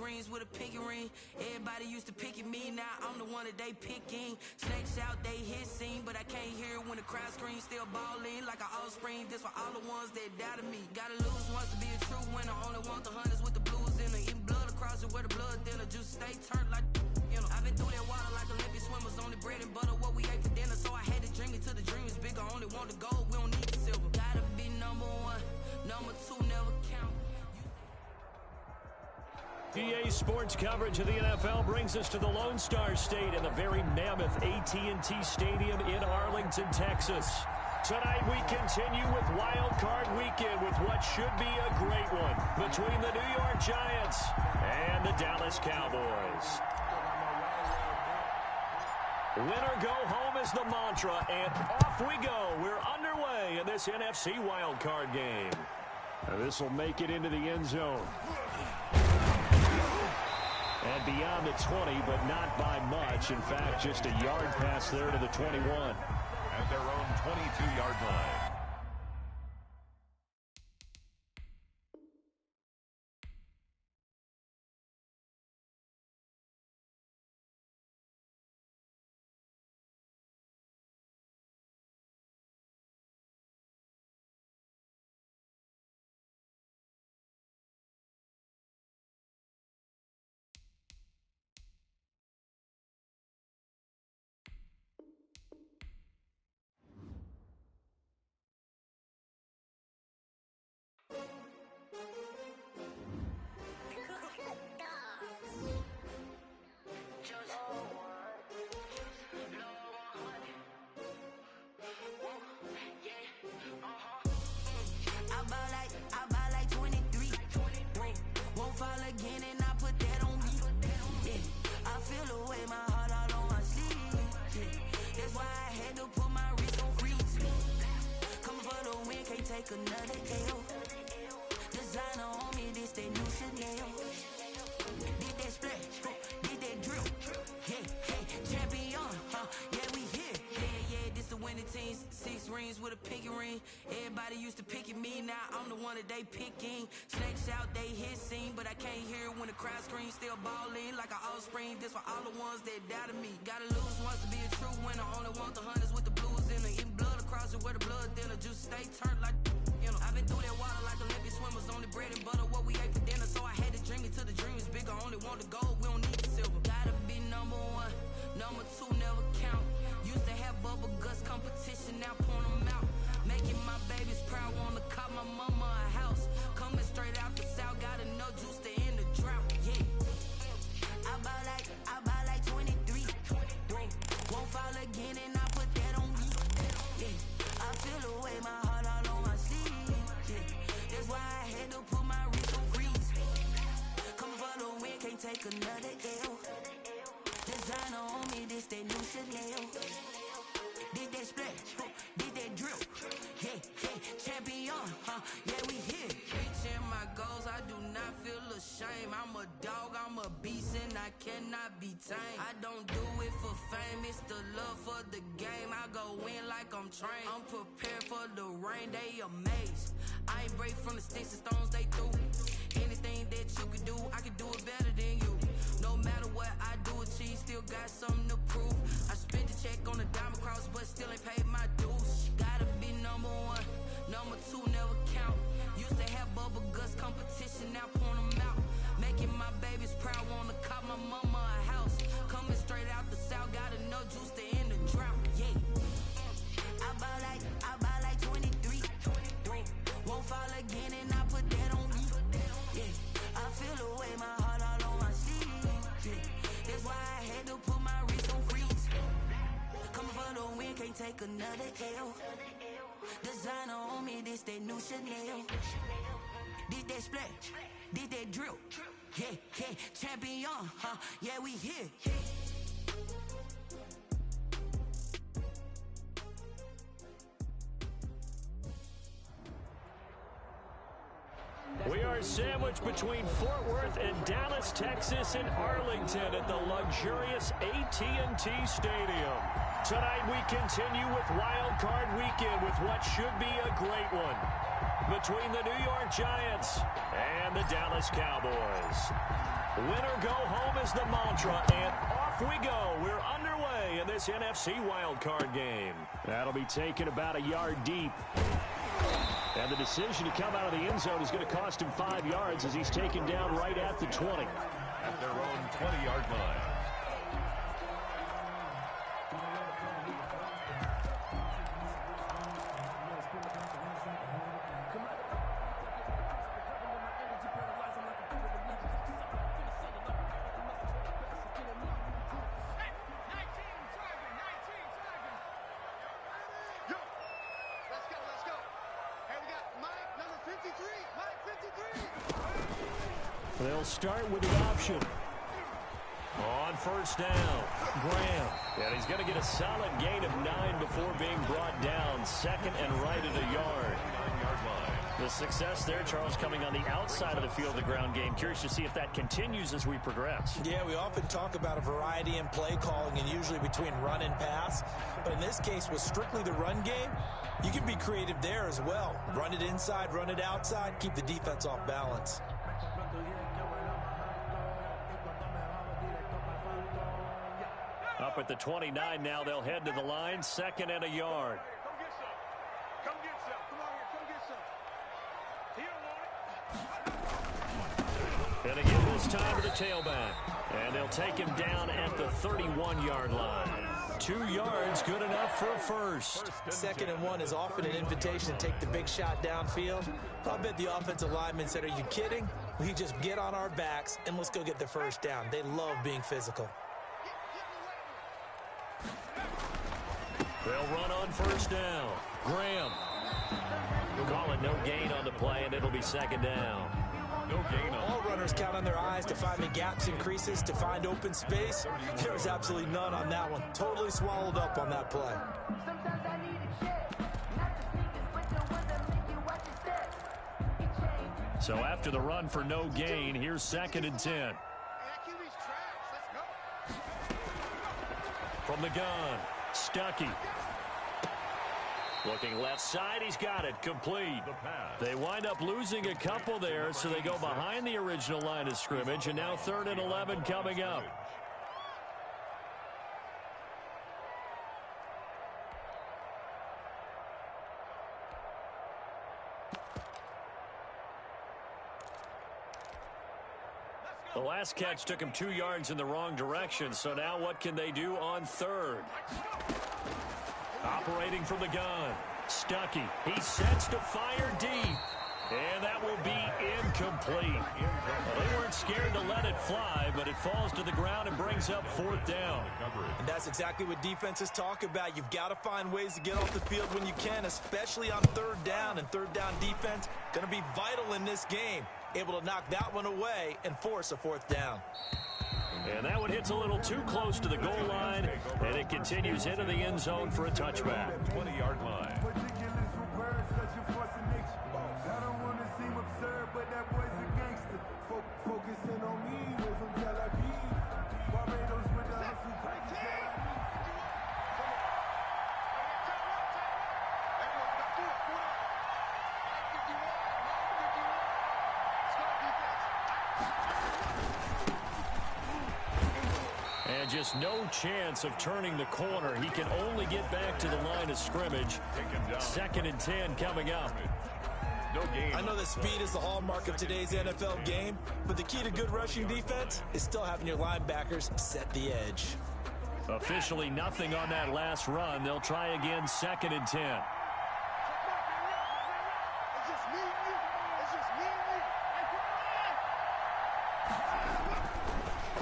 rings with a pinky ring. Everybody used to pick at me, now I'm the one that they picking. Snakes out, they hit scene, but I can't hear it when the crowd screams. Still balling like an offspring. This for all the ones that doubted me. Gotta lose once to be a true winner. Only want the hunters with the blues in her. Eating blood across it where the blood thinner. Just stay turned like you know. I've been through that water like Olympic swimmers. Only bread and butter what we ate for dinner. So I had to dream it till the dream is bigger. Only want the gold, we don't need the silver. Gotta be number one, number two never count. EA Sports coverage of the NFL brings us to the Lone Star State and the very mammoth AT&T Stadium in Arlington, Texas. Tonight we continue with Wild Card Weekend with what should be a great one between the New York Giants and the Dallas Cowboys. Win or go home is the mantra, and off we go. We're underway in this NFC Wild Card game. This will make it into the end zone. And beyond the 20, but not by much. In fact, just a yard pass there to the 21. At their own 22-yard line. I buy like 23. Won't fall again and I put that on me. Yeah, I feel the way, my heart all on my sleeve. Yeah, that's why I had to put my wrist on freeze. Coming for the win, can't take another L. Designer on me, this that new Chanel. Did that splash, did that drill. Yeah, champion, yeah, we here. Yeah, this the winning team. 6 rings with a pinky ring. Everybody used to pick at me, now I'm the one that they picking. Snakes out, they hit scene, but I can't hear it when the crowd screams. Still balling like an offspring. This for all the ones that doubted me. Gotta lose once to be a true winner. Only want the hunters with the blues in her. Eating blood across it where the blood thinner. Just stay turned like you know. I've been through that water like Olympic swimmers. Only bread and butter what we ate for dinner. So I had to dream it till the dream is bigger. Only want the gold, we don't need the silver. Gotta be number one, number two never count. Used to have bubble guts competition, now point them out. Making my babies proud, wanna cop my mama a house. Coming straight out the south, got enough juice to end the drought. Yeah, I buy like 23. Won't fall again and I put that on me. Yeah, I feel the way, my heart all on my sleeve. Yeah, that's why I had to put my wrist on freeze. Coming for the win, can't take another L. Designer on me, this that new Chanel. Did that splash, did that drill. Yeah, champion, yeah, we here. Reaching my goals, I do not feel ashamed. I'm a dog, I'm a beast, and I cannot be tamed. I don't do it for fame, it's the love for the game. I go in like I'm trained. I'm prepared for the rain, they amazed. I ain't break from the sticks and stones they threw. Anything that you can do, I can do it better than you. No matter what I do, achieve, still got something to prove. I spent the check on the diamond cross, but still ain't paid my dues. Gotta be number one, number two never count. Used to have bubble guts competition, now point them out. Making my babies proud, wanna cop my mama a house. Coming straight out the south, got enough juice to end the drought. Yeah, I buy like 23. Won't fall again and I put that on me. Yeah, I feel the way, my heart all on my sleeve. Yeah, that's why I had to put my wrist on freeze. Coming for the win, can't take another L. Designer on me, this that new Chanel. Did that splash, did that drill. Yeah, champion, yeah, we here. We are sandwiched between Fort Worth and Dallas, Texas, and Arlington at the luxurious AT&T Stadium. Tonight we continue with Wild Card Weekend with what should be a great one between the New York Giants and the Dallas Cowboys. Win or go home is the mantra, and off we go. We're underway in this NFC wildcard game. That'll be taken about a yard deep. And the decision to come out of the end zone is going to cost him 5 yards as he's taken down right at the 20. At their own 20-yard line. They'll start with the option. On first down, Graham. And he's going to get a solid gain of 9 before being brought down. Second and right at a yard. 9-yard line. The success there, Charles, coming on the outside of the field, the ground game. Curious to see if that continues as we progress. Yeah, we often talk about a variety in play calling and usually between run and pass. But in this case, with strictly the run game, you can be creative there as well. Run it inside, run it outside, keep the defense off balance. Up at the 29 now, they'll head to the line, second and a yard. Come get some. Come on here. Come get some. He don't want it. And again this time to the tailback. And they'll take him down at the 31-yard line. 2 yards, good enough for a first. Second and 1 is often an invitation to take the big shot downfield. I bet the offensive lineman said, are you kidding? We just get on our backs and let's go get the first down. They love being physical. They'll run on first down. Graham. Call it no gain on the play, and it'll be second down. No gain on. All runners count on their eyes to find the gaps and creases, to find open space. There was absolutely none on that one. Totally swallowed up on that play. So after the run for no gain, here's second and 10. From the gun, Stuckey. Looking left side, he's got it, complete. They wind up losing a couple there, so they go behind the original line of scrimmage, and now 3rd and 11 coming up. The last catch took him 2 yards in the wrong direction, so now what can they do on 3rd? Operating from the gun, Stuckey. He sets to fire deep, and that will be incomplete. Well, they weren't scared to let it fly, but it falls to the ground and brings up 4th down. And that's exactly what defenses talk about. You've got to find ways to get off the field when you can, especially on 3rd down. And 3rd down defense going to be vital in this game. Able to knock that one away and force a 4th down. And that one hits a little too close to the goal line, and it continues into the end zone for a touchback. 20-yard line. And just no chance of turning the corner. He can only get back to the line of scrimmage. 2nd and 10 coming up. No gain. I know that speed is the hallmark of today's NFL game, but the key to good rushing defense is still having your linebackers set the edge. Officially nothing on that last run. They'll try again, 2nd and 10.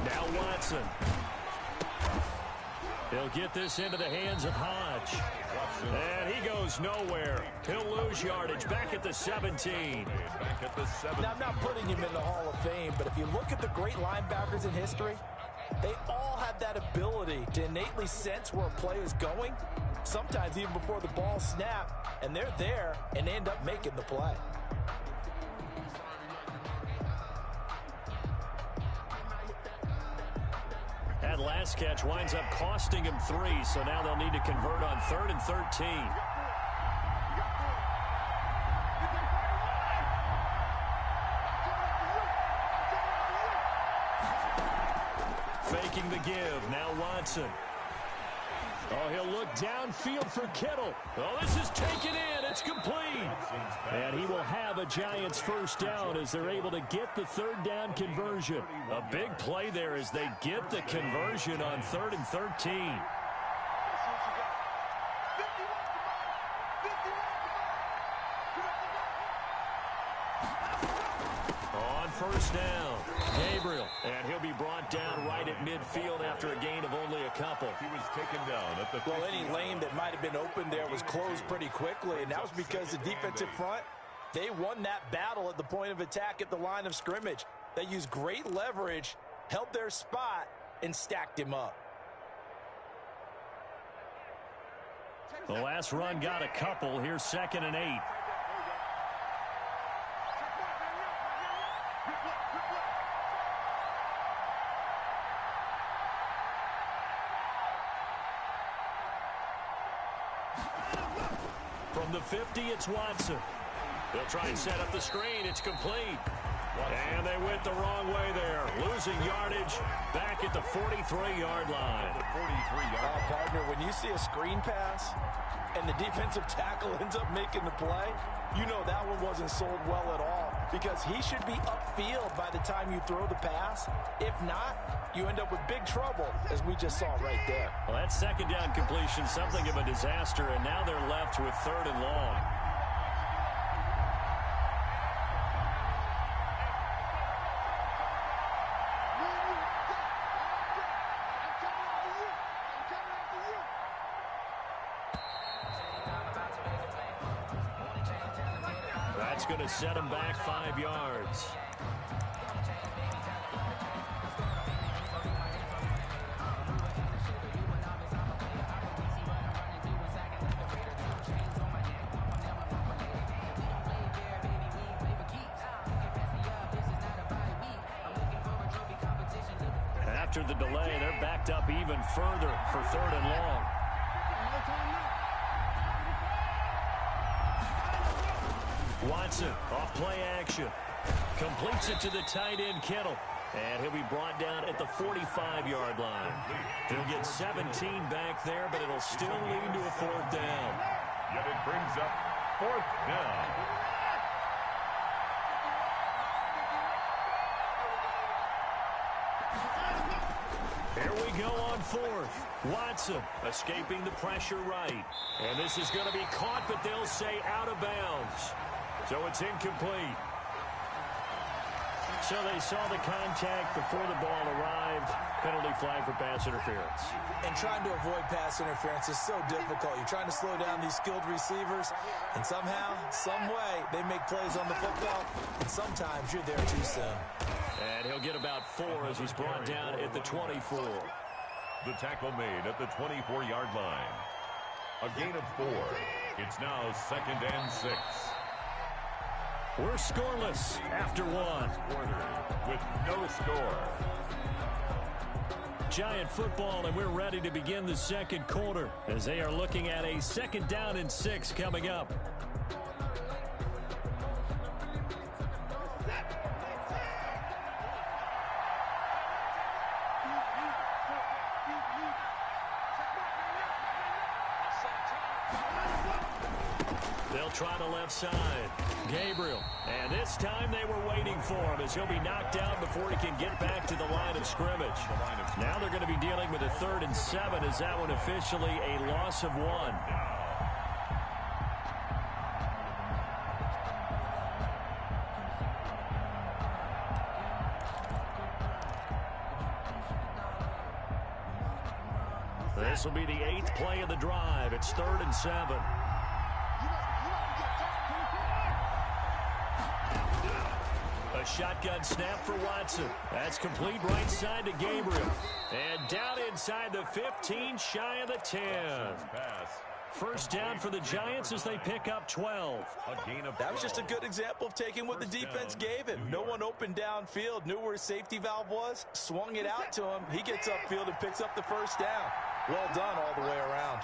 Now Watson. He'll get this into the hands of Hodge. And he goes nowhere. He'll lose yardage back at the 17. Back at the 7. Now, I'm not putting him in the Hall of Fame, but if you look at the great linebackers in history, they all have that ability to innately sense where a play is going, sometimes even before the ball snaps, and they're there and end up making the play. That last catch winds up costing him 3, so now they'll need to convert on 3rd and 13. faking the give. Now Watson. Oh, he'll look downfield for Kittle. Oh, this is taken in. It's complete. And he will have a Giants first down as they're able to get the third down conversion. A big play there as they get the conversion on 3rd and 13. On first down, Gabriel, and he'll be brought down right at midfield after a gain of only a couple. He was taken down at the Well, any lane that might have been open there was closed pretty quickly, and that was because the defensive front, they won that battle at the point of attack at the line of scrimmage. They used great leverage, held their spot, and stacked him up. The last run got a couple. Here's 2nd and 8. From the 50, it's Watson. They'll try and set up the screen. It's complete. And they went the wrong way there. Losing yardage back at the 43-yard line. Partner, when you see a screen pass and the defensive tackle ends up making the play, you know that one wasn't sold well at all because he should be upfield by the time you throw the pass. If not, you end up with big trouble, as we just saw right there. Well, that second down completion, something of a disaster, and now they're left with 3rd and long. That's going to set him back 5 yards. After the delay, they're backed up even further for 3rd and long. Watson off play action. Completes it to the tight end, Kittle. And he'll be brought down at the 45-yard line. He'll get 17 back there, but it'll still lead to a 4th down. Yet it brings up 4th down. Here we go on 4th. Watson escaping the pressure right. And this is going to be caught, but they'll say out of bounds. So it's incomplete. So they saw the contact before the ball arrived. Penalty flag for pass interference. And trying to avoid pass interference is so difficult. You're trying to slow down these skilled receivers, and somehow, some way, they make plays on the football, and sometimes you're there too soon. And he'll get about 4 as he's brought down at the 24. The tackle made at the 24-yard line. A gain of 4. It's now 2nd and 6. We're scoreless after 1. With no score. Giant football, and we're ready to begin the second quarter as they are looking at a 2nd down and 6 coming up. They'll try the left side. Gabriel. And this time they were waiting for him as he'll be knocked down before he can get back to the line of scrimmage. Now they're going to be dealing with a 3rd and 7 as that one officially a loss of 1. This will be the 8th play of the drive. It's 3rd and 7. A shotgun snap for Watson. That's complete right side to Gabriel. And down inside the 15, shy of the 10. First down for the Giants as they pick up 12. That was just a good example of taking what the defense gave him. No one opened downfield, knew where his safety valve was, swung it out to him. He gets upfield and picks up the first down. Well done all the way around.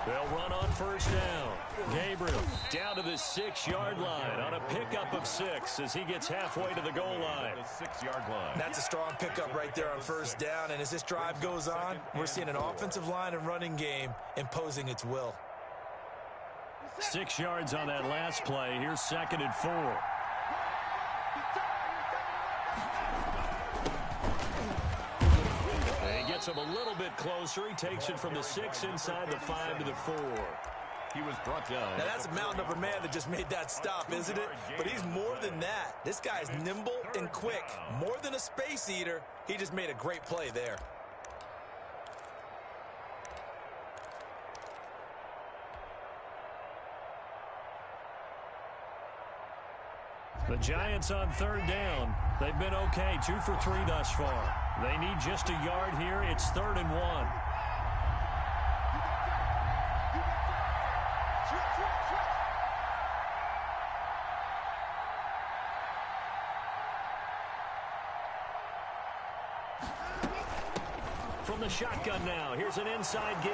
They'll run on first down. Gabriel down to the 6-yard line on a pickup of 6 as he gets halfway to the goal line. The 6-yard line. That's a strong pickup right there on first down. And as this drive goes on, we're seeing an offensive line and running game imposing its will. 6 yards on that last play. Here's 2nd and 4. He gets him a little bit closer. He takes it from the 6 inside the 5 to the 4. He was brought down. Now, that's a mountain of a man that just made that stop, isn't it? But he's more than that. This guy's nimble and quick. More than a space eater, he just made a great play there. The Giants on 3rd down. They've been okay, 2 for 3 thus far. They need just a yard here. It's 3rd and 1. From the shotgun now, here's an inside give.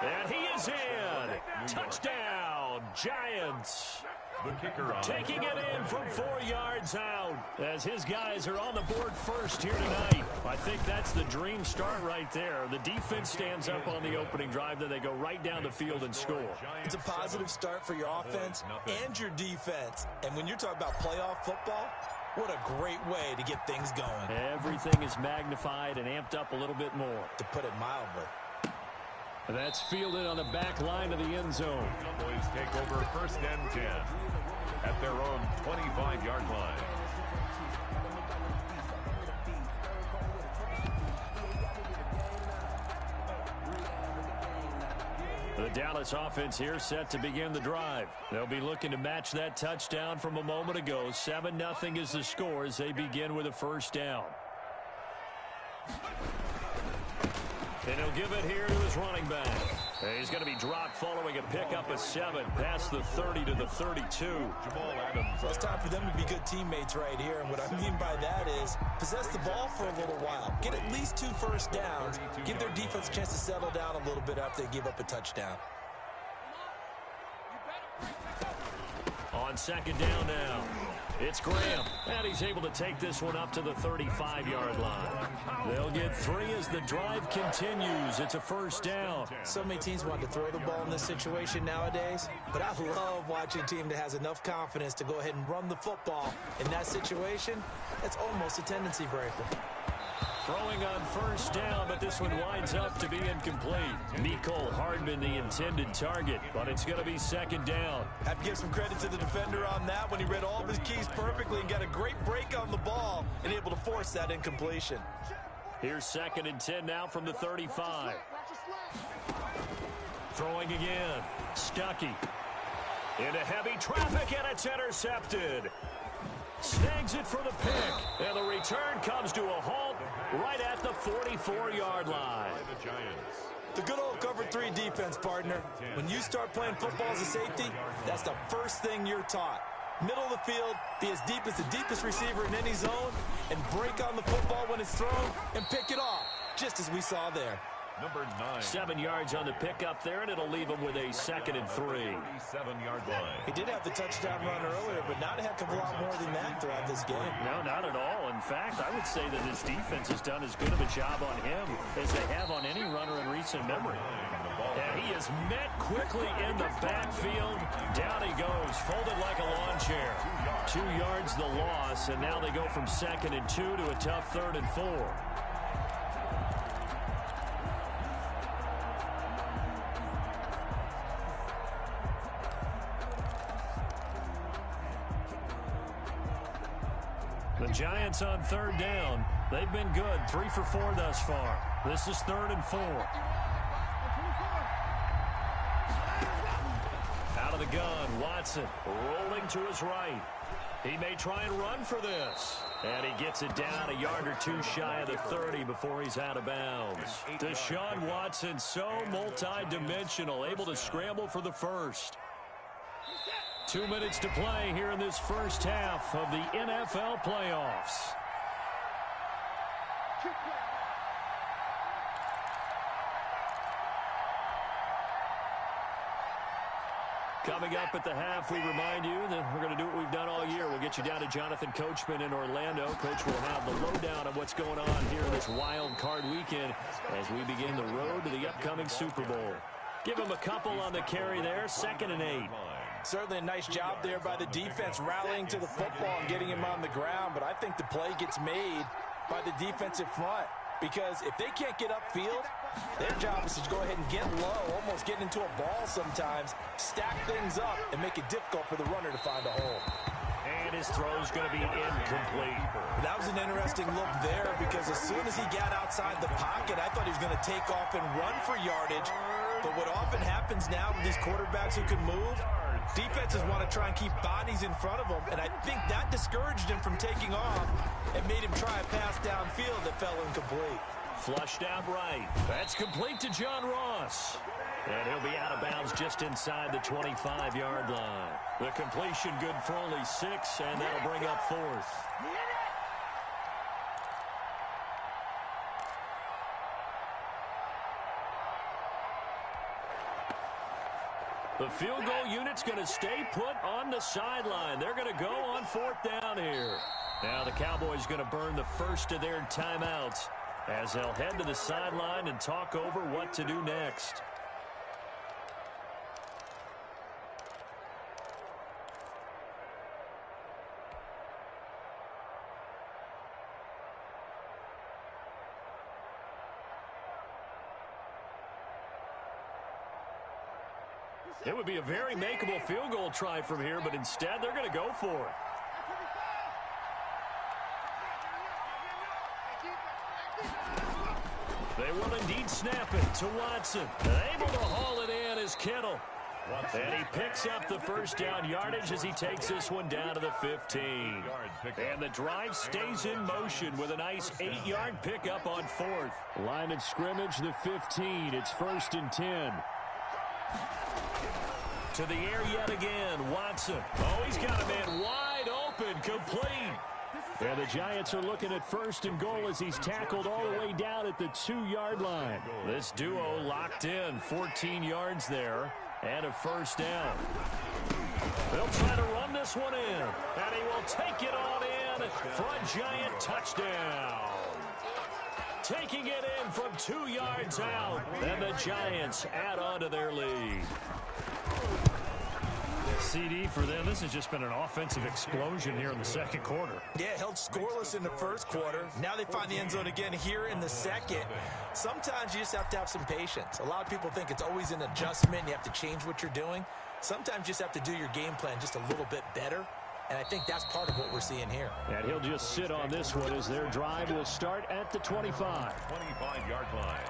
And he is in. Touchdown, Giants. The kicker on. Taking it in from 4 yards out as his guys are on the board first here tonight. I think that's the dream start right there. The defense stands up on the opening drive, then they go right down the field and score. It's a positive start for your offense and your defense. And when you're talking about playoff football, what a great way to get things going. Everything is magnified and amped up a little bit more. To put it mildly. That's fielded on the back line of the end zone. Cowboys take over 1st and 10 at their own 25-yard line. The Dallas offense here set to begin the drive. They'll be looking to match that touchdown from a moment ago. 7-0 is the score as they begin with a 1st down. And he'll give it here to his running back. And he's going to be dropped following a pickup of 7 past the 30 to the 32. Jamal Adams. Well, it's time for them to be good teammates right here. And what I mean by that is possess the ball for a little while. Get at least 2 first downs. Give their defense a chance to settle down a little bit after they give up a touchdown. On 2nd down now. It's Graham, and he's able to take this one up to the 35-yard line. They'll get 3 as the drive continues. It's a 1st down. So many teams want to throw the ball in this situation nowadays, but I love watching a team that has enough confidence to go ahead and run the football. In that situation, that's almost a tendency breaker. Throwing on 1st down, but this one winds up to be incomplete. Mecole Hardman, the intended target, but it's going to be 2nd down. Have to give some credit to the defender on that when he read all of his keys perfectly and got a great break on the ball and able to force that incompletion. Here's 2nd and 10 now from the 35. Throwing again. Stuckey. Into heavy traffic, and it's intercepted. Snags it for the pick, and the return comes to a halt right at the 44-yard line. The good old cover 3 defense, partner. When you start playing football as a safety, that's the first thing you're taught. Middle of the field, be as deep as the deepest receiver in any zone, and break on the football when it's thrown and pick it off, just as we saw there. Number 9. 7 yards on the pickup there, and it'll leave him with a 2nd and 3. 7-yard line. He did have the touchdown run earlier, but not a heck of a lot more than that throughout this game. No, not at all. In fact, I would say that his defense has done as good of a job on him as they have on any runner in recent memory. And he is met quickly in the backfield. Down he goes, folded like a lawn chair. 2 yards the loss, and now they go from 2nd and 2 to a tough 3rd and 4. The Giants on 3rd down. They've been good, 3 for 4 thus far. This is 3rd and 4. Out of the gun, Watson rolling to his right. He may try and run for this. And he gets it down a yard or 2 shy of the 30 before he's out of bounds. Deshaun Watson, so multi-dimensional, able to scramble for the first. 2 minutes to play here in this first half of the NFL playoffs. Coming up at the half, we remind you that we're going to do what we've done all year. We'll get you down to Jonathan Coachman in Orlando. Coach will have the lowdown of what's going on here this wild card weekend as we begin the road to the upcoming Super Bowl. Give him a couple on the carry there, 2nd and 8. Certainly a nice job there by the defense rallying to the football and getting him on the ground, but I think the play gets made by the defensive front because if they can't get upfield, their job is to go ahead and get low, almost get into a ball sometimes, stack things up, and make it difficult for the runner to find a hole. And his throw's going to be incomplete. That was an interesting look there because as soon as he got outside the pocket, I thought he was going to take off and run for yardage. But what often happens now with these quarterbacks who can move, defenses want to try and keep bodies in front of them, and I think that discouraged him from taking off and made him try a pass downfield that fell incomplete. Flushed out right. That's complete to John Ross. And he'll be out of bounds just inside the 25-yard line. The completion good for only 6, and that'll bring up 4th. The field goal unit's going to stay put on the sideline. They're going to go on 4th down here. Now the Cowboys going to burn the first of their timeouts as they'll head to the sideline and talk over what to do next. It would be a very makeable field goal try from here, but instead they're going to go for it. They will indeed snap it to Watson. Able to haul it in is Kittle. And he picks up the first down yardage as he takes this one down to the 15. And the drive stays in motion with a nice 8-yard pickup on 4th. Line of scrimmage, the 15. It's 1st and 10. To the air yet again, Watson. Oh, he's got a man wide open, complete. And the Giants are looking at 1st and goal as he's tackled all the way down at the 2-yard line. This duo locked in, 14 yards there, and a 1st down. They'll try to run this one in, and he will take it on in for a Giant touchdown. Taking it in from 2 yards out, and the Giants add on to their lead. CD for them. This has just been an offensive explosion here in the 2nd quarter. Yeah, held scoreless in the 1st quarter. Now they find the end zone again here in the 2nd. Sometimes you just have to have some patience. A lot of people think it's always an adjustment. You have to change what you're doing. Sometimes you just have to do your game plan just a little bit better. And I think that's part of what we're seeing here. And he'll just sit on this one as their drive will start at the 25. 25-yard line.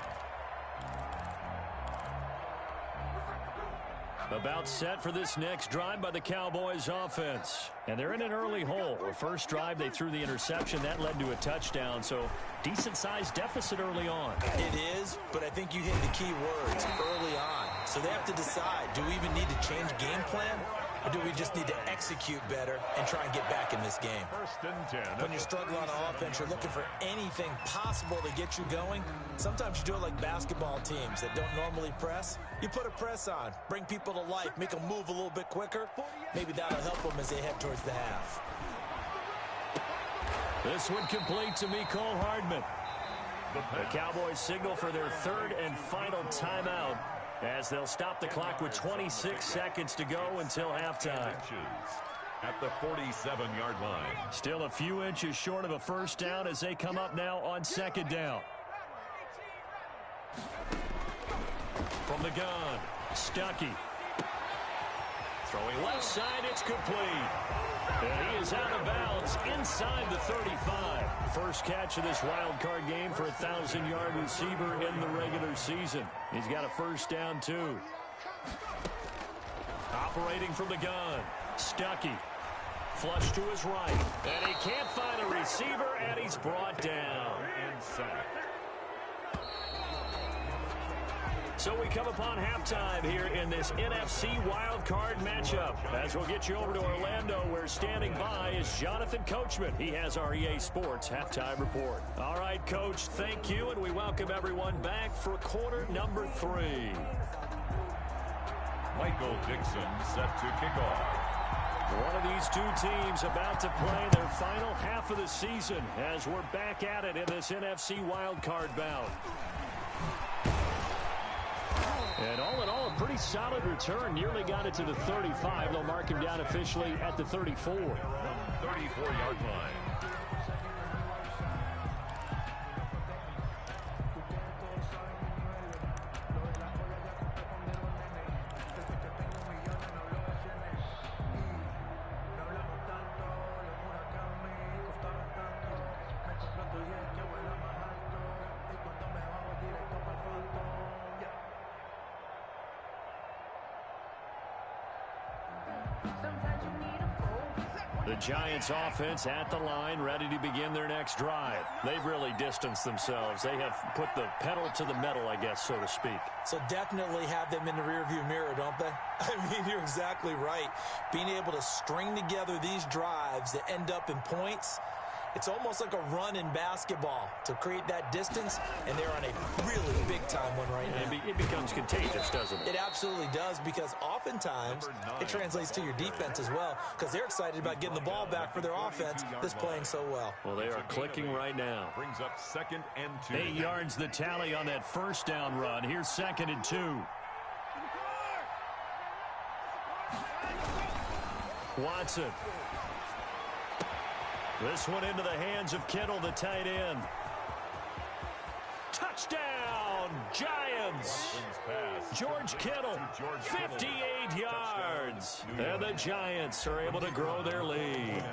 About set for this next drive by the Cowboys offense. And they're in an early hole. The first drive, they threw the interception. That led to a touchdown. So decent-sized deficit early on. It is, but I think you hit the key words early on. So they have to decide, do we even need to change game plan? Or do we just need to execute better and try and get back in this game? 1st and 10. When you're struggling on offense, you're looking for anything possible to get you going. Sometimes you do it like basketball teams that don't normally press. You put a press on, bring people to life, make them move a little bit quicker. Maybe that'll help them as they head towards the half. This one complete to Mecole Hardman. The Cowboys signal for their 3rd and final timeout, as they'll stop the clock with 26 seconds to go until halftime. At the 47-yard line. Still a few inches short of a 1st down as they come up now on 2nd down. From the gun, Stuckey. Throwing left side, it's complete. And he is out of bounds inside the 35. First catch of this wild card game for a 1,000-yard receiver in the regular season. He's got a 1st down, too. Operating from the gun, Stuckey. Flush to his right. And he can't find a receiver, and he's brought down. So we come upon halftime here in this NFC wildcard matchup. As we'll get you over to Orlando, where standing by is Jonathan Coachman. He has our EA Sports halftime report. All right, Coach, thank you, and we welcome everyone back for quarter number 3. Michael Dixon set to kick off. One of these two teams about to play their final half of the season as we're back at it in this NFC wildcard bout. And all in all, a pretty solid return. Nearly got it to the 35. They'll mark him down officially at the 34. 34-yard line. The Giants offense at the line, ready to begin their next drive. They've really distanced themselves. They have put the pedal to the metal, I guess, so to speak. So definitely have them in the rearview mirror, don't they? I mean, you're exactly right. Being able to string together these drives that end up in points, it's almost like a run in basketball to create that distance, and they're on a really big-time one right now. It becomes contagious, doesn't it? It absolutely does, because oftentimes it translates to your defense as well, because they're excited about getting the ball back for their offense that's playing so well. Well, they are clicking right now. Brings up 2nd and 2. 8 yards the tally on that first down run. Here's 2nd and 2. Watson. This one into the hands of Kittle, the tight end. Touchdown, Giants. George Kittle, 58 yards. And the Giants are able to grow their lead.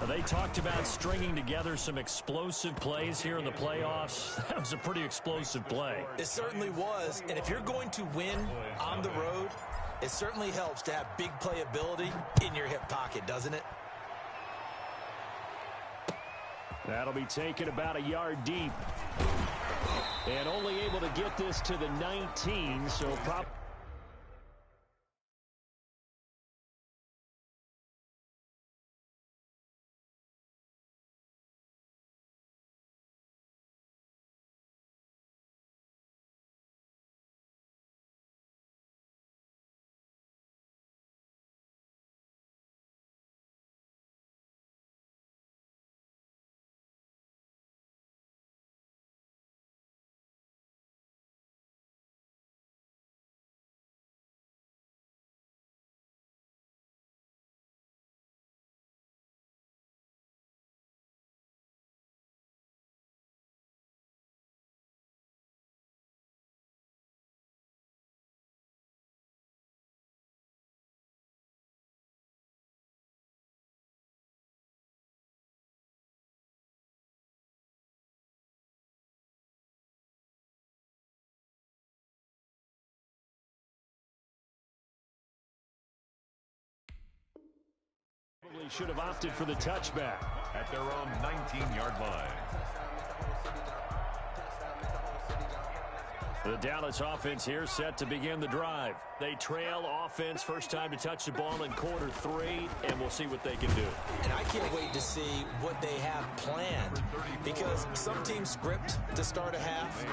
They talked about stringing together some explosive plays here in the playoffs. That was a pretty explosive play. It certainly was. And if you're going to win on the road, it certainly helps to have big playability in your hip pocket, doesn't it? That'll be taken about a yard deep. And only able to get this to the 19, so probably... should have opted for the touchback. At their own 19-yard line. The Dallas offense here set to begin the drive. They trail offense, first time to touch the ball in quarter 3, and we'll see what they can do. And I can't wait to see what they have planned, because some teams script to start a half.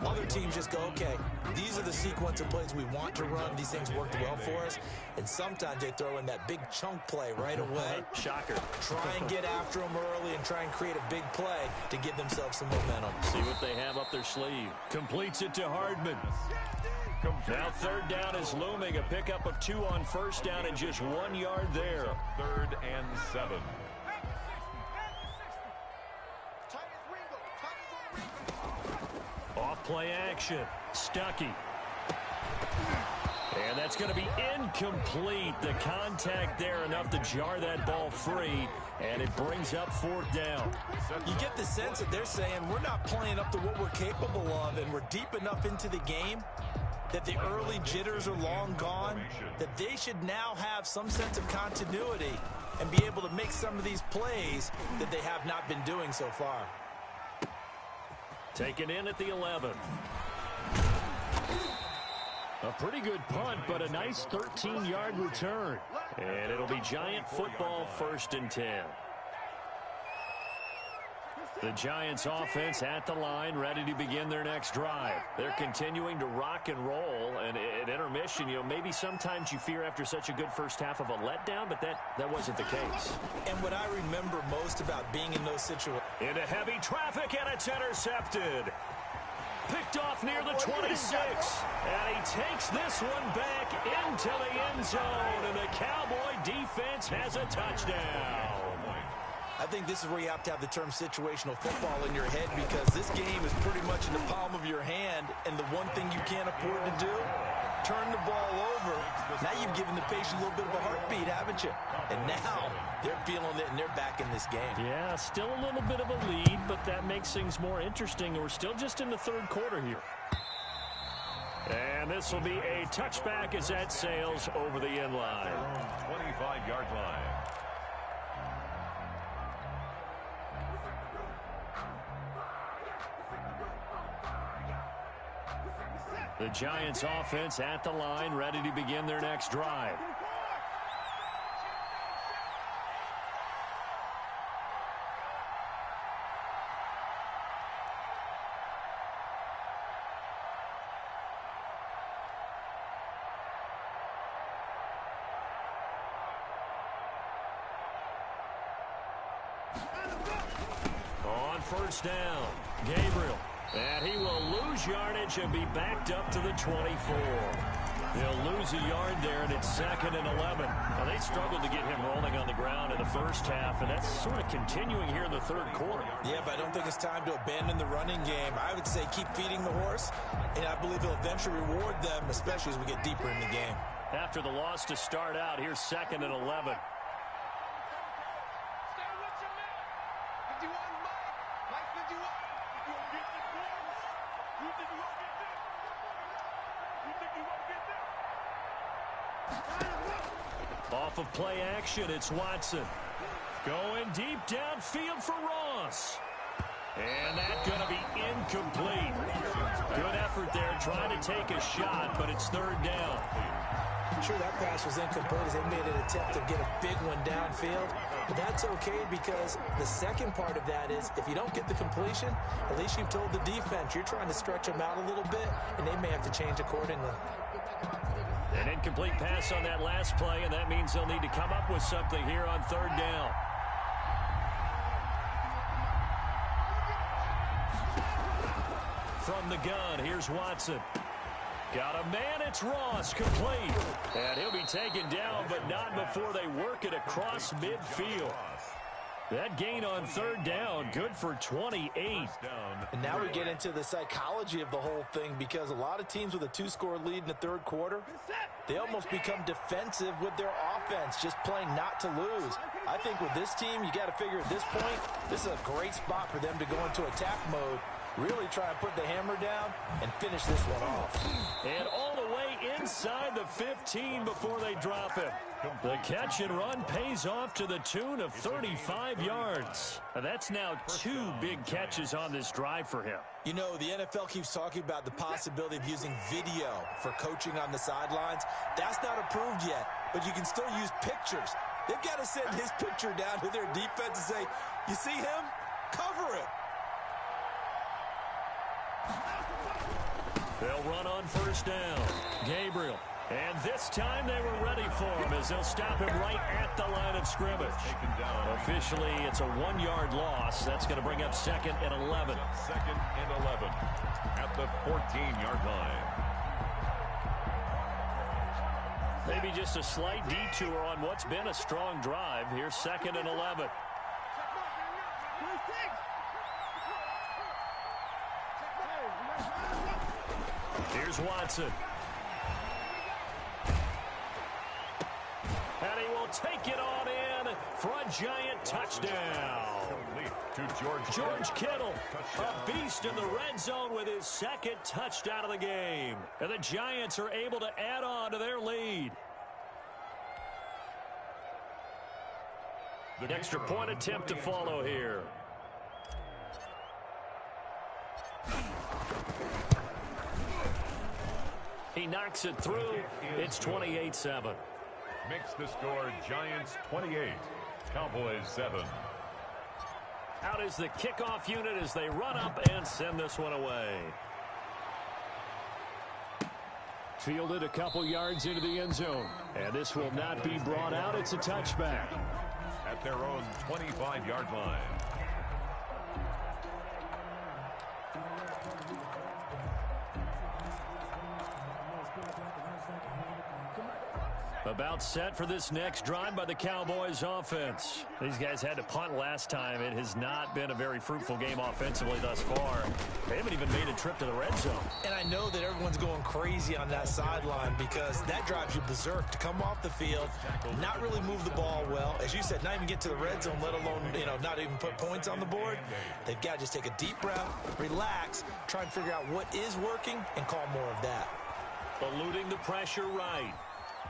Other teams just go, okay, these are the sequence of plays we want to run. These things worked well for us. And sometimes they throw in that big chunk play right away. Shocker. Try and get after them early and try and create a big play to give themselves some momentum. See what they have up their sleeve. Completes it to Hardman. Now 3rd down is looming. A pickup of 2 on first down and just 1 yard there. 3rd and 7. Off play action. Stuckey. And that's going to be incomplete. The contact there enough to jar that ball free, and it brings up 4th down. You get the sense that they're saying we're not playing up to what we're capable of, and we're deep enough into the game that the early jitters are long gone, that they should now have some sense of continuity and be able to make some of these plays that they have not been doing so far. Taken in at the 11. A pretty good punt, but a nice 13-yard return. And it'll be Giant football, 1st and 10. The Giants offense at the line, ready to begin their next drive. They're continuing to rock and roll, and admission, maybe sometimes you fear after such a good first half of a letdown, but that wasn't the case. And what I remember most about being in those situations. Into heavy traffic, and it's intercepted. Picked off near the 26. And he takes this one back into the end zone, and the Cowboy defense has a touchdown. I think this is where you have to have the term situational football in your head, because this game is pretty much in the palm of your hand, and the one thing you can't afford to do, turn the ball over. Now you've given the patient a little bit of a heartbeat, haven't you? And now they're feeling it, and they're back in this game. Yeah, still a little bit of a lead, but that makes things more interesting. We're still just in the third quarter here. And this will be a touchback as that sails over the end line. 25-yard line. The Giants offense at the line, ready to begin their next drive. On first down, Gabriel. And he will lose yardage and be backed up to the 24. He'll lose a yard there, and it's 2nd and 11. Now, they struggled to get him rolling on the ground in the first half, and that's sort of continuing here in the third quarter. Yeah, but I don't think it's time to abandon the running game. I would say keep feeding the horse, and I believe he'll eventually reward them, especially as we get deeper in the game. After the loss to start out, here's 2nd and 11. Off of play action, it's Watson. Going deep downfield for Ross. And that's going to be incomplete. Good effort there, trying to take a shot, but it's 3rd down. Sure, that pass was incomplete as they made an attempt to get a big one downfield. But that's okay, because the second part of that is if you don't get the completion, at least you've told the defense you're trying to stretch them out a little bit, and they may have to change accordingly. An incomplete pass on that last play, and that means they'll need to come up with something here on 3rd down. From the gun, here's Watson. Got a man, it's Ross, complete. And he'll be taken down, but not before they work it across midfield. That gain on 3rd down, good for 28. And now we get into the psychology of the whole thing, because a lot of teams with a 2-score lead in the third quarter, they almost become defensive with their offense, just playing not to lose. I think with this team, you got to figure at this point, this is a great spot for them to go into attack mode, really try and put the hammer down and finish this one off. And all the way inside the 15 before they drop it. The catch and run pays off to the tune of 35 yards. And that's now 2 big catches on this drive for him. You know, the NFL keeps talking about the possibility of using video for coaching on the sidelines. That's not approved yet, but you can still use pictures. They've got to send his picture down to their defense and say, you see him? Cover it. They'll run on first down. Gabriel. And this time they were ready for him as they'll stop him right at the line of scrimmage. Officially, it's a 1-yard loss. That's going to bring up 2nd and 11. 2nd and 11 at the 14-yard line. Maybe just a slight detour on what's been a strong drive. Here's 2nd and 11. Here's Watson. And he will take it on in for a giant touchdown. To George Kittle, a beast in the red zone with his 2nd touchdown of the game. And the Giants are able to add on to their lead. The extra point attempt to follow here. He knocks it through. It's 28-7. Makes the score Giants 28, Cowboys 7. Out is the kickoff unit as they run up and send this one away. Fielded a couple yards into the end zone. And this will not be brought out. It's a touchback. At their own 25-yard line. About set for this next drive by the Cowboys offense. These guys had to punt last time. It has not been a very fruitful game offensively thus far. They haven't even made a trip to the red zone. And I know that everyone's going crazy on that sideline because that drives you berserk to come off the field, not really move the ball well. As you said, not even get to the red zone, let alone, not even put points on the board. They've got to just take a deep breath, relax, try and figure out what is working, and call more of that. Eluding the pressure right.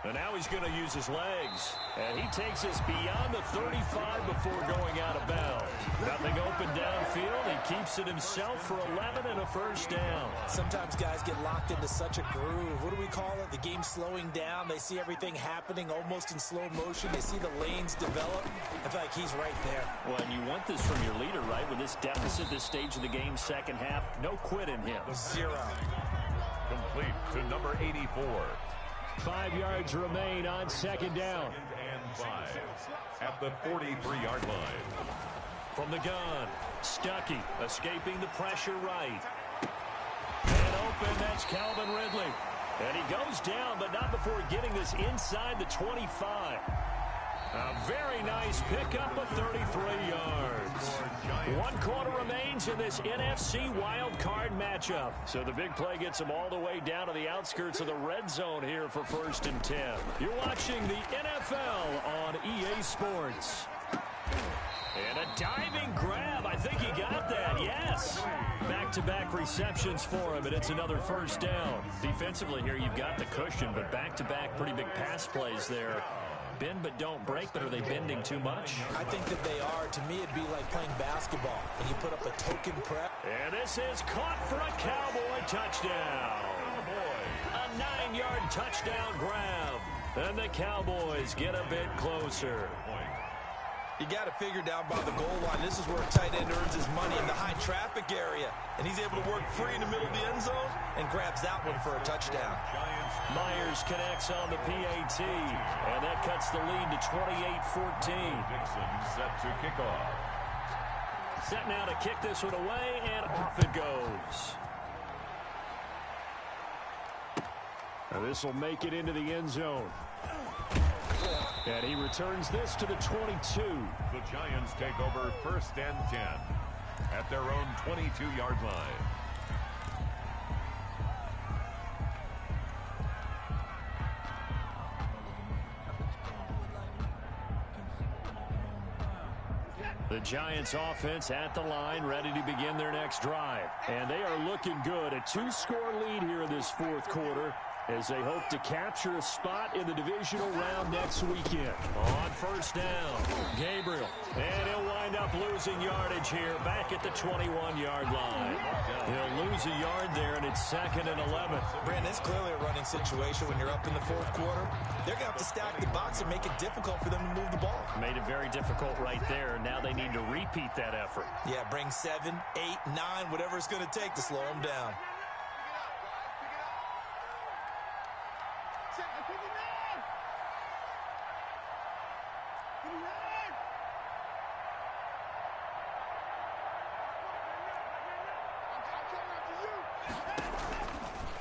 And now he's going to use his legs. And he takes us beyond the 35 before going out of bounds. Nothing open downfield. He keeps it himself for 11 and a first down. Sometimes guys get locked into such a groove. What do we call it? The game's slowing down. They see everything happening almost in slow motion. They see the lanes develop. I feel like he's right there. Well, and you want this from your leader, right? With this deficit, this stage of the game, second half, no quit in him. 0. Complete to number 84. 5 yards remain on second down. And 5 at the 43-yard line. From the gun, Stuckey escaping the pressure right. And open, that's Calvin Ridley. And he goes down, but not before getting this inside the 25. A very nice pickup of 33 yards. 1 quarter remains in this NFC wild card matchup. So the big play gets him all the way down to the outskirts of the red zone here for 1st and 10. You're watching the NFL on EA Sports. And a diving grab. I think he got that. Yes. Back-to-back receptions for him, and it's another first down. Defensively here, you've got the cushion, but back-to-back pretty big pass plays there. Bend but don't break, but are they bending too much? I think that they are. To me, it'd be like playing basketball when you put up a token prep. And this is caught for a Cowboy touchdown. A 9-yard touchdown grab. And the Cowboys get a bit closer. You got to figure down by the goal line. This is where a tight end earns his money in the high traffic area. And he's able to work free in the middle of the end zone and grabs that one for a touchdown. Myers connects on the PAT. And that cuts the lead to 28-14. Dixon set to kick off. Set now to kick this one away, and off it goes. And this will make it into the end zone. And he returns this to the 22. The Giants take over 1st and 10 at their own 22-yard line. The Giants offense at the line, ready to begin their next drive. And they are looking good. A 2-score lead here in this 4th quarter, as they hope to capture a spot in the divisional round next weekend. On 1st down, Gabriel. And he'll wind up losing yardage here back at the 21-yard line. He'll lose a yard there, and it's 2nd and 11. Brandon, it's clearly a running situation when you're up in the 4th quarter. They're going to have to stack the box and make it difficult for them to move the ball. Made it very difficult right there. Now they need to repeat that effort. Yeah, bring 7, 8, 9, whatever it's going to take to slow them down.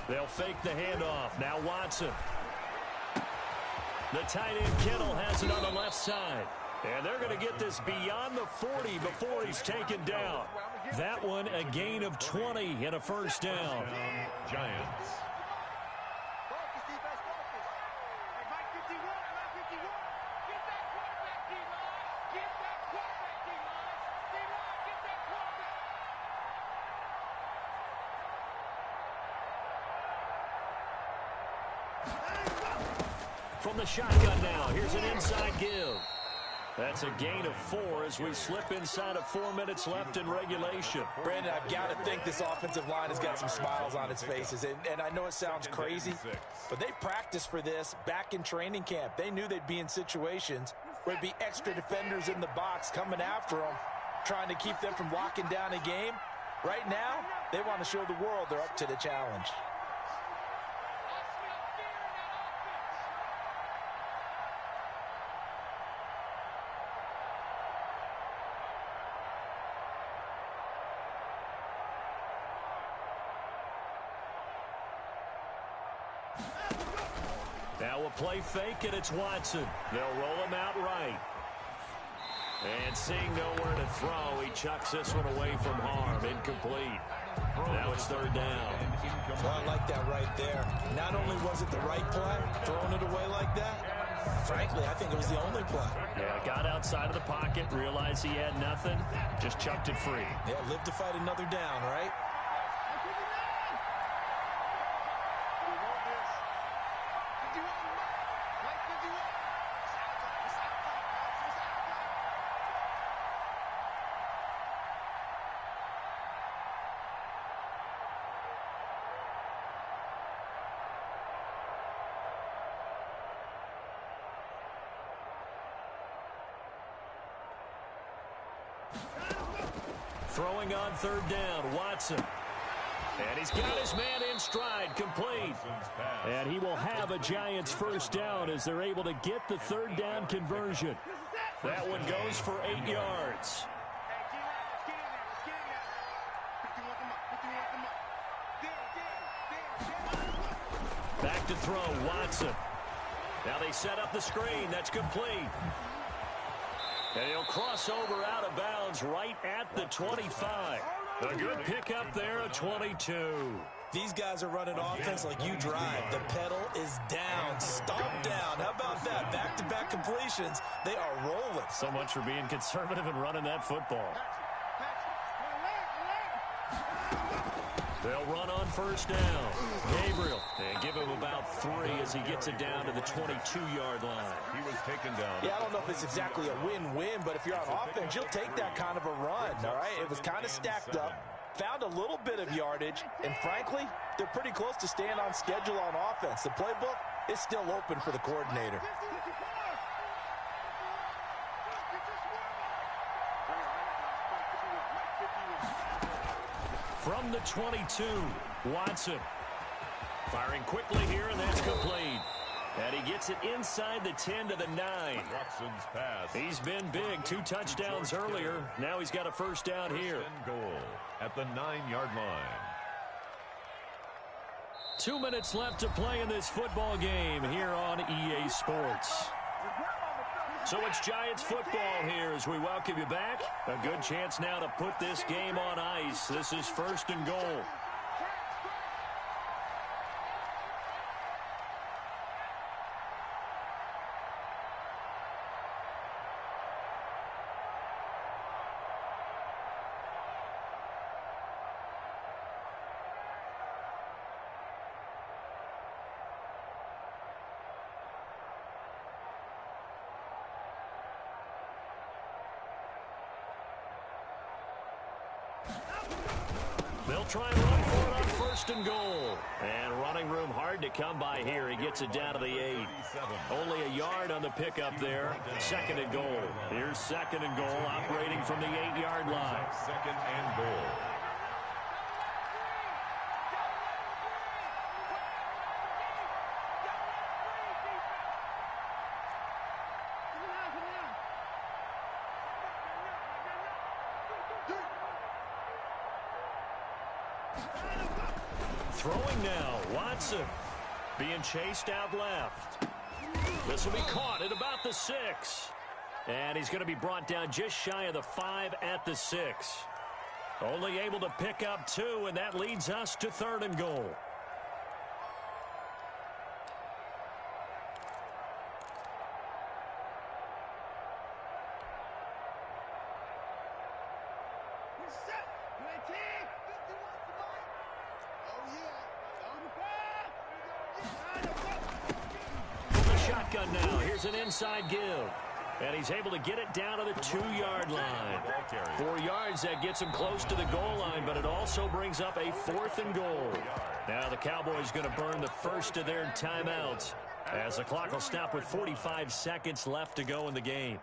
They'll fake the handoff. Now Watson. The tight end Kittle has it on the left side. And they're going to get this beyond the 40 before he's taken down. That one a gain of 20 and a first down. Giants. From the shotgun now, here's an inside give. That's a gain of 4 as we slip inside of 4 minutes left in regulation. Brandon, I've got to think this offensive line has got some smiles on its faces. And I know it sounds crazy, but they practiced for this back in training camp. They knew they'd be in situations where there'd be extra defenders in the box coming after them, trying to keep them from locking down a game. Right now, they want to show the world they're up to the challenge. Now a play fake, and it's Watson. They'll roll him out right. And seeing nowhere to throw, he chucks this one away from harm. Incomplete. Now it's third down. Well, I like that right there. Not only was it the right play, throwing it away like that, frankly, I think it was the only play. Yeah, got outside of the pocket, realized he had nothing, just chucked it free. Yeah, live to fight another down, right? Throwing on third down, Watson. And he's got his man in stride, complete. And he will have a Giants first down as they're able to get the third down conversion. That one goes for 8 yards. Back to throw, Watson. Now they set up the screen. That's complete. And he'll cross over out of bounds right at the 25. A good pickup there at 22. These guys are running offense like you drive. The pedal is down, stomp down. How about that? Back-to-back completions. They are rolling. So much for being conservative and running that football. They'll run on first down. Gabriel. And give him about 3 as he gets it down to the 22-yard line. He was taken down. Yeah, I don't know if it's exactly a win-win, but if you're on offense, you'll take that kind of a run, all right? It was kind of stacked up, found a little bit of yardage, and frankly, they're pretty close to staying on schedule on offense. The playbook is still open for the coordinator. From the 22, Watson. Firing quickly here, and that's complete. And he gets it inside the 10 to the 9. Watson's pass. He's been big. 2 touchdowns earlier. Now he's got a first down here. Goal at the 9-yard line. 2 minutes left to play in this football game here on EA Sports. So it's Giants football here as we welcome you back. A good chance now to put this game on ice. This is first and goal. They'll try and run for it on first and goal. And running room hard to come by here. He gets it down to the 8. Only a yard on the pickup there. Second and goal. Here's second and goal operating from the 8-yard line. Second and goal. Throwing now, Watson being chased out left. This will be caught at about the 6. And he's going to be brought down just shy of the 5 at the 6. Only able to pick up 2, and that leads us to third and goal. Shotgun now. Here's an inside give. And he's able to get it down to the 2-yard line. 4 yards, that gets him close to the goal line, but it also brings up a 4th and goal. Now the Cowboys going to burn the first of their timeouts as the clock will stop with 45 seconds left to go in the game.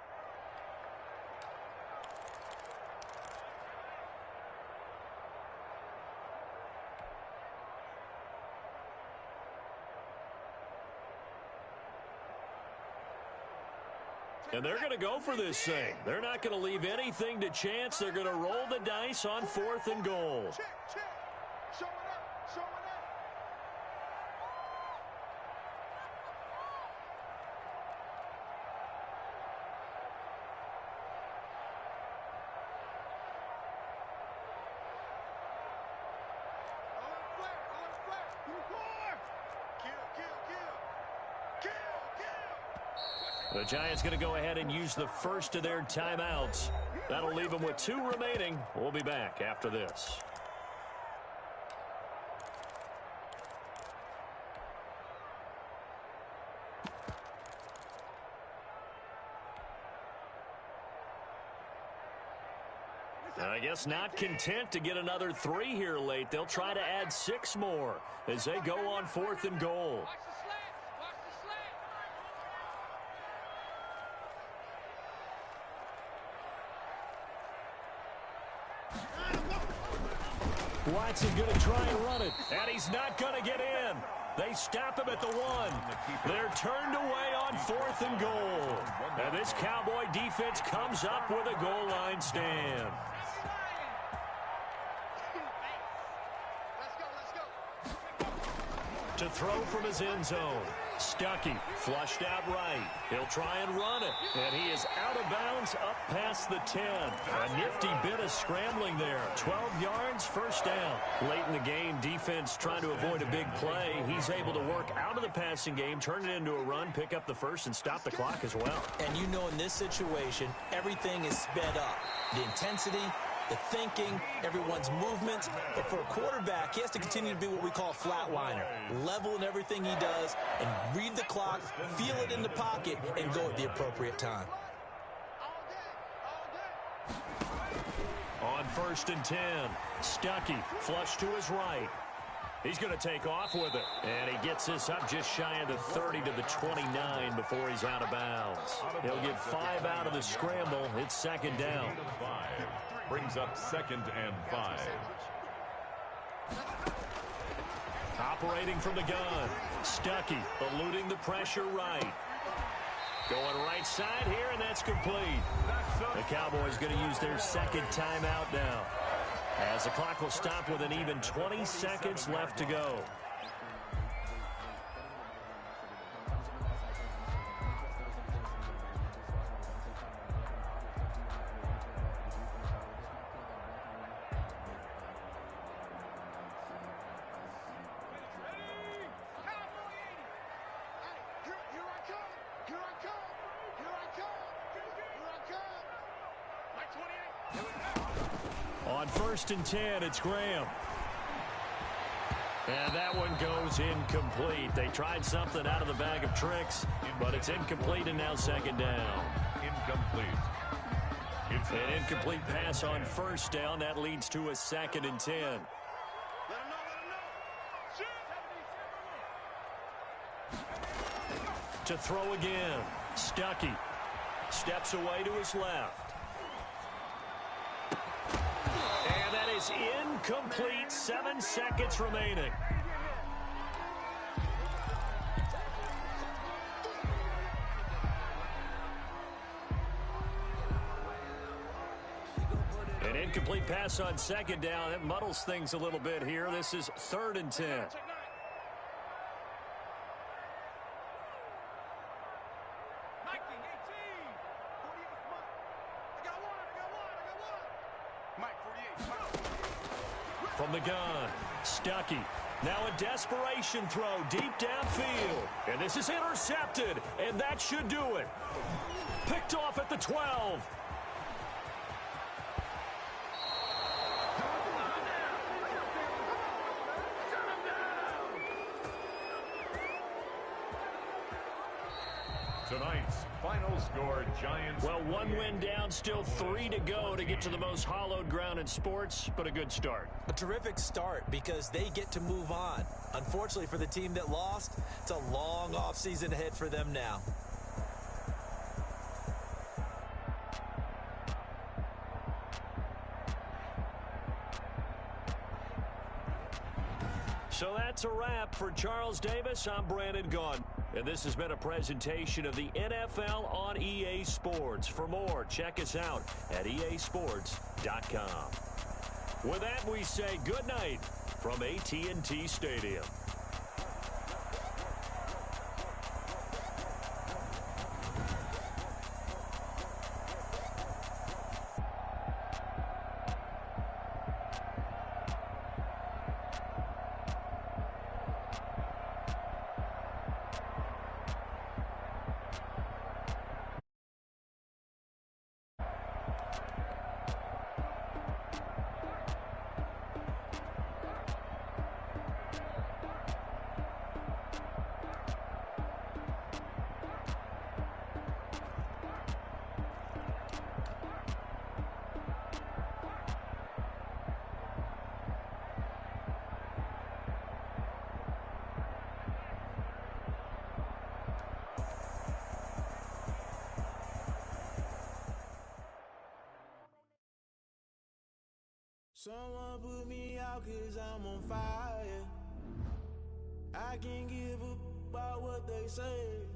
And they're going to go for this thing. They're not going to leave anything to chance. They're going to roll the dice on 4th and goal. The Giants going to go ahead and use the first of their timeouts. That'll leave them with 2 remaining. We'll be back after this. I guess not content to get another 3 here late. They'll try to add 6 more as they go on 4th and goal. Watson's going to try and run it, and he's not going to get in. They stop him at the 1. They're turned away on 4th and goal. And this Cowboy defense comes up with a goal line stand. To throw from his end zone. Stuckey flushed out right. He'll try and run it. And he is out of bounds up past the 10. A nifty bit of scrambling there. 12 yards, first down. Late in the game, defense trying to avoid a big play. He's able to work out of the passing game, turn it into a run, pick up the first, and stop the clock as well. And you know in this situation, everything is sped up. The intensity, the thinking, everyone's movements. But for a quarterback, he has to continue to be what we call a flatliner. Level in everything he does and read the clock, feel it in the pocket, and go at the appropriate time. On 1st and 10, Stuckey flush to his right. He's going to take off with it. And he gets this up just shy of the 30 to the 29 before he's out of bounds. He'll get 5 out of the scramble. It's 2nd down. 5 brings up 2nd and 5. Operating from the gun. Stuckey eluding the pressure right. Going right side here, and that's complete. The Cowboys going to use their 2nd timeout now, as the clock will stop with an even 20 seconds left to go. On 1st and 10, it's Graham. And that one goes incomplete. They tried something out of the bag of tricks, but it's incomplete, and now 2nd down. Incomplete. It's an incomplete pass on 1st down. That leads to a 2nd and 10. To throw again. Stuckey steps away to his left. And that is incomplete. 7 seconds remaining. An incomplete pass on 2nd down. That muddles things a little bit here. This is 3rd and 10. From the gun, Stuckey. Now a desperation throw deep downfield. And this is intercepted, and that should do it. Picked off at the 12. tonight's final score, Giants. Well, 1 win down, still 3 to go to get to the most hallowed ground in sports, but a good start. A terrific start because they get to move on. Unfortunately for the team that lost, it's a long offseason ahead for them now. So that's a wrap. For Charles Davis, I'm Brandon Gaudin. And this has been a presentation of the NFL on EA Sports. For more, check us out at easports.com. With that, we say good night from AT&T Stadium. Someone put me out 'cause I'm on fire. I can't give up about what they say.